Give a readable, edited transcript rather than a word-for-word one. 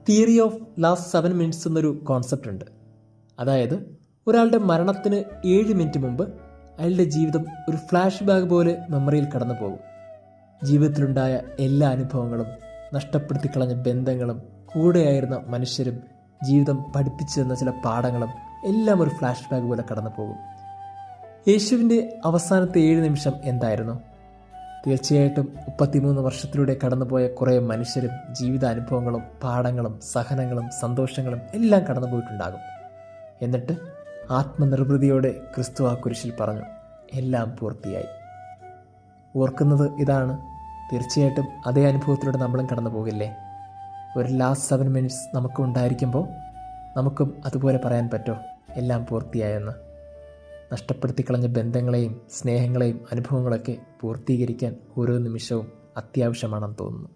Theory of last 7 minutes എന്നൊരു concept ഉണ്ട്. അതായത് ഒരാളുടെ മരണത്തിന് 7 മിനിറ്റ് മുമ്പ് അയാളുടെ ജീവിതം ഒരു ഫ്ലാഷ് ബാക്ക് പോലെ മെമ്മറിയിൽ കടന്നു പോകും. ജീവിതത്തിലുണ്ടായ എല്ലാ അനുഭവങ്ങളും, നഷ്ടപ്പെടുത്തി കളഞ്ഞ ബന്ധങ്ങളും, കൂടെയായിരുന്ന മനുഷ്യരും, ജീവിതം പഠിപ്പിച്ചു തന്ന ചില പാഠങ്ങളും എല്ലാം ഒരു ഫ്ലാഷ് ബാക്ക് പോലെ കടന്നു പോകും. യേശുവിൻ്റെ അവസാനത്തെ 7 നിമിഷം എന്തായിരുന്നു? തീർച്ചയായിട്ടും 33 വർഷത്തിലൂടെ കടന്നുപോയ കുറേ മനുഷ്യരും ജീവിതാനുഭവങ്ങളും പാഠങ്ങളും സഹനങ്ങളും സന്തോഷങ്ങളും എല്ലാം കടന്നു പോയിട്ടുണ്ടാകും. എന്നിട്ട് ആത്മനിർവൃതിയോടെ ക്രിസ്തു ആ കുരിശിൽ പറഞ്ഞു, എല്ലാം പൂർത്തിയായി. ഓർക്കുന്നത് ഇതാണ്. തീർച്ചയായിട്ടും അതേ അനുഭവത്തിലൂടെ നമ്മളും കടന്നു പോകില്ലേ? ഒരു ലാസ്റ്റ് 7 മിനിറ്റ്സ് നമുക്ക് ഉണ്ടായിരിക്കുമ്പോൾ നമുക്കും അതുപോലെ പറയാൻ പറ്റുമോ എല്ലാം പൂർത്തിയായെന്ന്? നഷ്ടപ്പെടുത്തി കളഞ്ഞ ബന്ധങ്ങളെയും സ്നേഹങ്ങളെയും അനുഭവങ്ങളൊക്കെ പൂർത്തീകരിക്കാൻ ഓരോ നിമിഷവും അത്യാവശ്യമാണെന്ന് തോന്നുന്നു.